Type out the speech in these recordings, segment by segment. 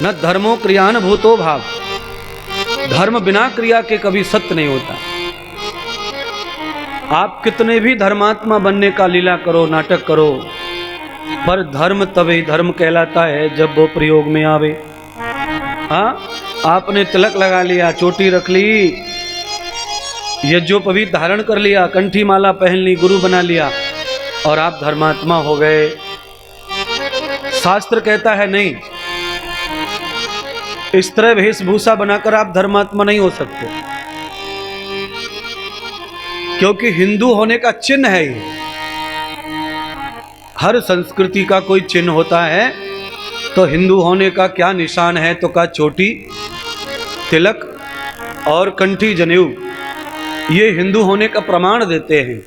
न धर्मो क्रियानुभूतो भाव, धर्म बिना क्रिया के कभी सत्य नहीं होता। आप कितने भी धर्मात्मा बनने का लीला करो, नाटक करो, पर धर्म तभी धर्म कहलाता है जब वो प्रयोग में आवे। हाँ, आपने तिलक लगा लिया, चोटी रख ली, यज्ञोपवीत धारण कर लिया, कंठी माला पहन ली, गुरु बना लिया और आप धर्मात्मा हो गए। शास्त्र कहता है नहीं, इस तरह वेशभूषा बनाकर आप धर्मात्मा नहीं हो सकते, क्योंकि हिंदू होने का चिन्ह है ये। हर संस्कृति का कोई चिन्ह होता है, तो हिंदू होने का क्या निशान है? तो का चोटी, तिलक और कंठी जनेऊ, ये हिंदू होने का प्रमाण देते हैं।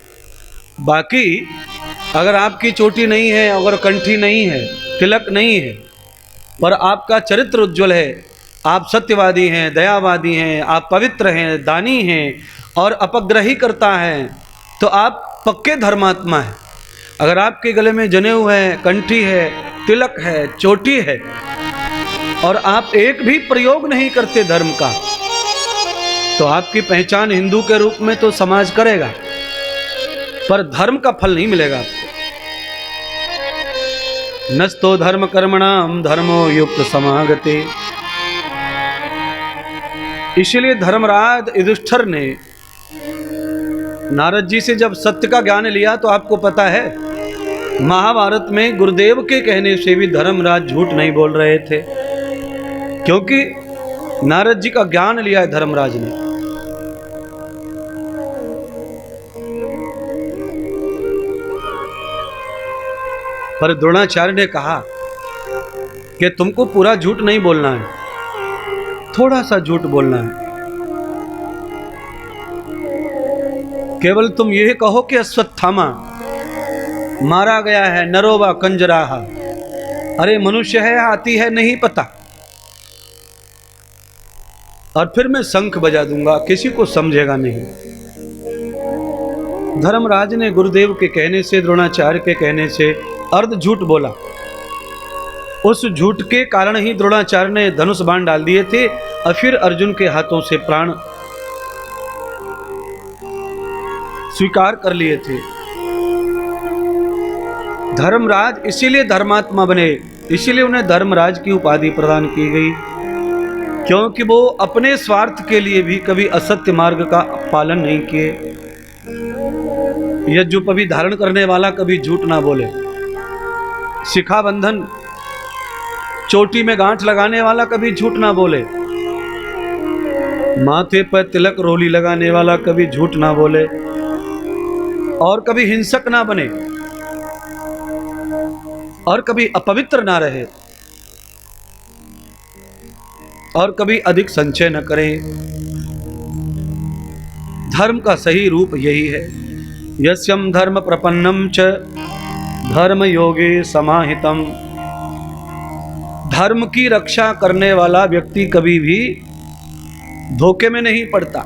बाकी अगर आपकी चोटी नहीं है, अगर कंठी नहीं है, तिलक नहीं है, पर आपका चरित्र उज्ज्वल है, आप सत्यवादी हैं, दयावादी हैं, आप पवित्र हैं, दानी हैं और अपग्रही करता है, तो आप पक्के धर्मात्मा हैं। अगर आपके गले में जनेऊ है, कंठी है, तिलक है, चोटी है और आप एक भी प्रयोग नहीं करते धर्म का, तो आपकी पहचान हिंदू के रूप में तो समाज करेगा, पर धर्म का फल नहीं मिलेगा आपको। नस्तो धर्म कर्मणाम धर्मो युक्त समागते। इसलिए धर्मराज युधिष्ठिर ने नारद जी से जब सत्य का ज्ञान लिया, तो आपको पता है महाभारत में गुरुदेव के कहने से भी धर्मराज झूठ नहीं बोल रहे थे, क्योंकि नारद जी का ज्ञान लिया है धर्मराज ने। पर द्रोणाचार्य ने कहा कि तुमको पूरा झूठ नहीं बोलना है, थोड़ा सा झूठ बोलना है। केवल तुम ये कहो कि अश्वत्थामा मारा गया है, नरोवा कंजराहा। अरे मनुष्य है, आती है नहीं पता, और फिर मैं शंख बजा दूंगा, किसी को समझेगा नहीं। धर्मराज ने गुरुदेव के कहने से, द्रोणाचार्य के कहने से अर्ध झूठ बोला। उस झूठ के कारण ही द्रोणाचार्य ने धनुष बाण डाल दिए थे और फिर अर्जुन के हाथों से प्राण स्वीकार कर लिए थे। धर्मराज इसीलिए धर्मात्मा बने, इसीलिए उन्हें धर्मराज की उपाधि प्रदान की गई, क्योंकि वो अपने स्वार्थ के लिए भी कभी असत्य मार्ग का पालन नहीं किए। यज्ञोपवीत धारण करने वाला कभी झूठ ना बोले, शिखा बंधन चोटी में गांठ लगाने वाला कभी झूठ ना बोले, माथे पर तिलक रोली लगाने वाला कभी झूठ ना बोले, और कभी हिंसक ना बने, और कभी अपवित्र ना रहे, और कभी अधिक संचय न करे। धर्म का सही रूप यही है। यस्यम धर्म प्रपन्नम च धर्म योगे समाहितम। धर्म की रक्षा करने वाला व्यक्ति कभी भी धोखे में नहीं पड़ता,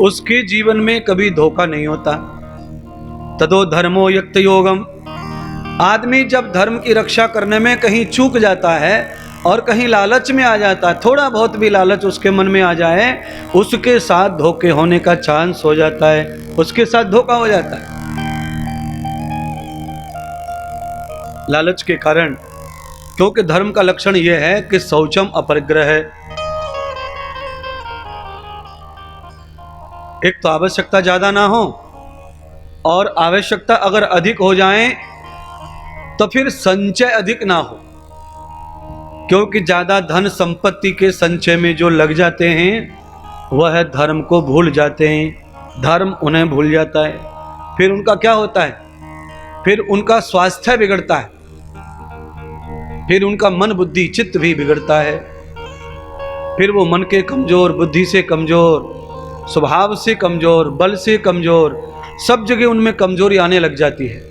उसके जीवन में कभी धोखा नहीं होता। तदो धर्मो युक्त योगम। आदमी जब धर्म की रक्षा करने में कहीं चूक जाता है और कहीं लालच में आ जाता है, थोड़ा बहुत भी लालच उसके मन में आ जाए, उसके साथ धोखे होने का चांस हो जाता है, उसके साथ धोखा हो जाता है लालच के कारण। क्योंकि धर्म का लक्षण यह है कि शौचम अपरिग्रह है। एक तो आवश्यकता ज्यादा ना हो, और आवश्यकता अगर अधिक हो जाए तो फिर संचय अधिक ना हो, क्योंकि ज्यादा धन संपत्ति के संचय में जो लग जाते हैं वह धर्म को भूल जाते हैं, धर्म उन्हें भूल जाता है। फिर उनका क्या होता है? फिर उनका स्वास्थ्य बिगड़ता है, फिर उनका मन बुद्धि चित्त भी बिगड़ता है, फिर वो मन के कमजोर, बुद्धि से कमजोर, स्वभाव से कमजोर, बल से कमजोर, सब जगह उनमें कमजोरी आने लग जाती है।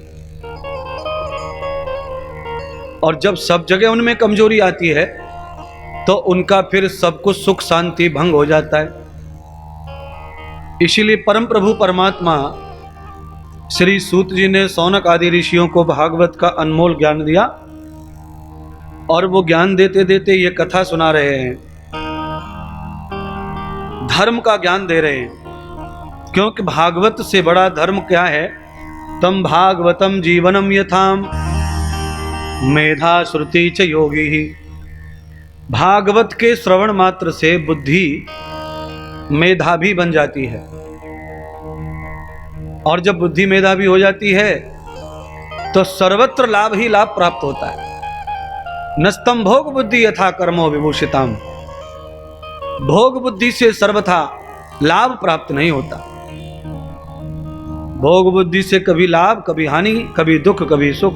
और जब सब जगह उनमें कमजोरी आती है तो उनका फिर सब कुछ सुख शांति भंग हो जाता है। इसीलिए परम प्रभु परमात्मा श्री सूत जी ने सौनक आदि ऋषियों को भागवत का अनमोल ज्ञान दिया और वो ज्ञान देते देते ये कथा सुना रहे हैं, धर्म का ज्ञान दे रहे हैं। क्योंकि भागवत से बड़ा धर्म क्या है? तम भागवतम जीवनम यथाम मेधा श्रुति च योगी ही। भागवत के श्रवण मात्र से बुद्धि मेधावी बन जाती है, और जब बुद्धि मेधावी हो जाती है तो सर्वत्र लाभ ही लाभ प्राप्त होता है। नस्तम भोग बुद्धि यथा कर्मो विभूषिताम। भोग बुद्धि से सर्वथा लाभ प्राप्त नहीं होता। भोग बुद्धि से कभी लाभ, कभी हानि, कभी दुख, कभी सुख,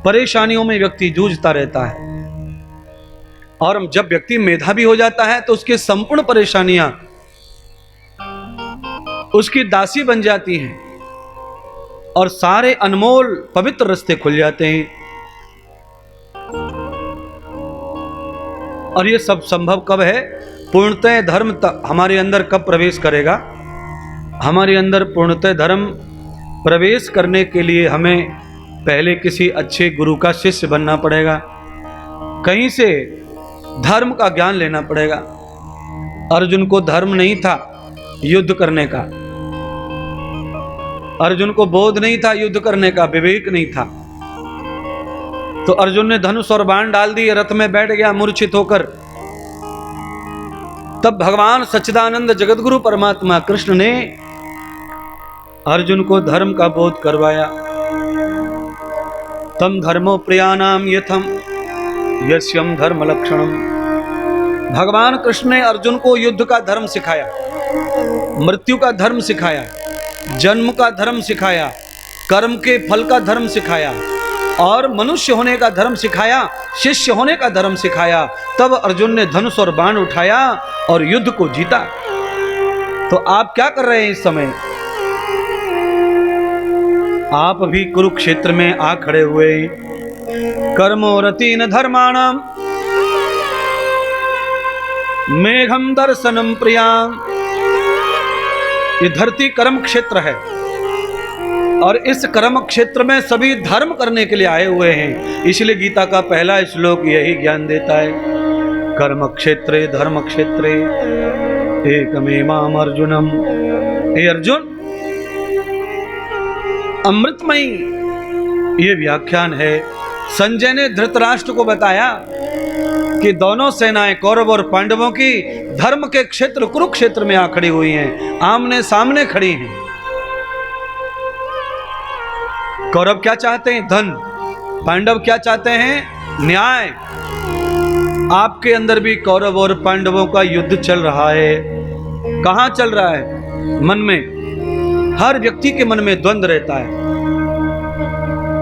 परेशानियों में व्यक्ति जूझता रहता है। और जब व्यक्ति मेधावी हो जाता है तो उसकी संपूर्ण परेशानियां उसकी दासी बन जाती हैं और सारे अनमोल पवित्र रास्ते खुल जाते हैं। और ये सब संभव कब है? पूर्णतः धर्म हमारे अंदर कब प्रवेश करेगा? हमारे अंदर पूर्णतः धर्म प्रवेश करने के लिए हमें पहले किसी अच्छे गुरु का शिष्य बनना पड़ेगा, कहीं से धर्म का ज्ञान लेना पड़ेगा। अर्जुन को धर्म नहीं था युद्ध करने का, अर्जुन को बोध नहीं था युद्ध करने का, विवेक नहीं था। तो अर्जुन ने धनुष और बाण डाल दिए, रथ में बैठ गया मूर्छित होकर। तब भगवान सच्चिदानंद जगतगुरु परमात्मा कृष्ण ने अर्जुन को धर्म का बोध करवाया। तम धर्मो प्रियानाम यथम यस्यम धर्म लक्षणम। भगवान कृष्ण ने अर्जुन को युद्ध का धर्म सिखाया, मृत्यु का धर्म सिखाया, जन्म का धर्म सिखाया, कर्म के फल का धर्म सिखाया, और मनुष्य होने का धर्म सिखाया, शिष्य होने का धर्म सिखाया। तब अर्जुन ने धनुष और बाण उठाया और युद्ध को जीता। तो आप क्या कर रहे हैं इस समय? आप भी कुरुक्षेत्र में आ खड़े हुए। कर्मो रतिन धर्माणाम मेघम दर्शनम प्रियाम। ये धरती कर्म क्षेत्र है और इस कर्म क्षेत्र में सभी धर्म करने के लिए आए हुए हैं। इसलिए गीता का पहला श्लोक यही ज्ञान देता है, कर्म क्षेत्रे धर्म क्षेत्रे एकमेवाम अर्जुनम। हे अर्जुन, अमृतमयी ये व्याख्यान है। संजय ने धृतराष्ट्र को बताया कि दोनों सेनाएं कौरव और पांडवों की धर्म के क्षेत्र कुरुक्षेत्र में आ खड़ी हुई हैं, आमने सामने खड़ी हैं। कौरव क्या चाहते हैं? धन। पांडव क्या चाहते हैं? न्याय। आपके अंदर भी कौरव और पांडवों का युद्ध चल रहा है। कहां चल रहा है? मन में। हर व्यक्ति के मन में द्वंद्व रहता है,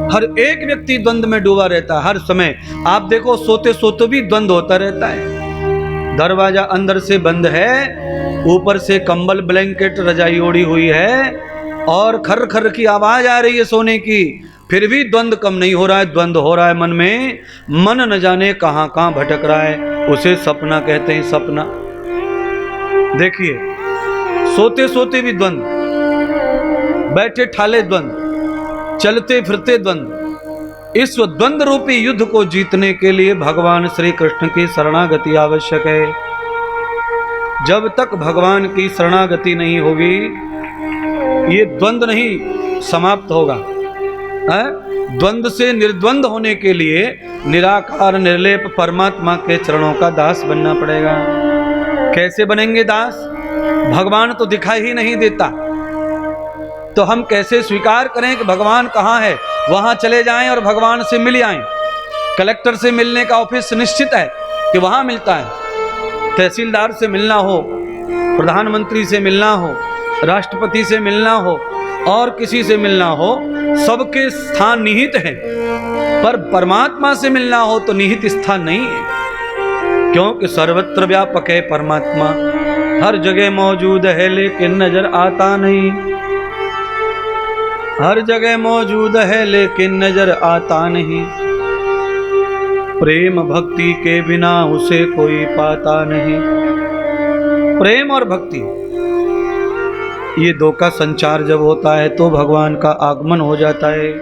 हर एक व्यक्ति द्वंद्व में डूबा रहता है हर समय। आप देखो, सोते सोते भी द्वंद्व होता रहता है। दरवाजा अंदर से बंद है, ऊपर से कंबल ब्लैंकेट रजाई ओढ़ी हुई है और खर खर की आवाज आ रही है सोने की, फिर भी द्वंद्व कम नहीं हो रहा है। द्वंद्व हो रहा है मन में। मन न जाने कहां कहां भटक रहा है, उसे सपना कहते हैं। सपना देखिए, सोते सोते भी द्वंद्व, बैठे ठाले द्वंद्व, चलते फिरते द्वंद्व। इस द्वंद्व रूपी युद्ध को जीतने के लिए भगवान श्री कृष्ण की शरणागति आवश्यक है। जब तक भगवान की शरणागति नहीं होगी, ये द्वंद्व नहीं समाप्त होगा। द्वंद्व से निर्द्वंद होने के लिए निराकार निर्लेप परमात्मा के चरणों का दास बनना पड़ेगा। कैसे बनेंगे दास? भगवान तो दिखाई ही नहीं देता, तो हम कैसे स्वीकार करें कि भगवान कहाँ है? वहां चले जाएं और भगवान से मिल आएं। कलेक्टर से मिलने का ऑफिस निश्चित है कि वहां मिलता है। तहसीलदार से मिलना हो, प्रधानमंत्री से मिलना हो, राष्ट्रपति से मिलना हो और किसी से मिलना हो, सबके स्थान निहित हैं। पर परमात्मा से मिलना हो तो निहित स्थान नहीं है, क्योंकि सर्वत्र व्यापक है परमात्मा। हर जगह मौजूद है लेकिन नजर आता नहीं। हर जगह मौजूद है लेकिन नजर आता नहीं। प्रेम भक्ति के बिना उसे कोई पाता नहीं। प्रेम और भक्ति, ये दो का संचार जब होता है तो भगवान का आगमन हो जाता है।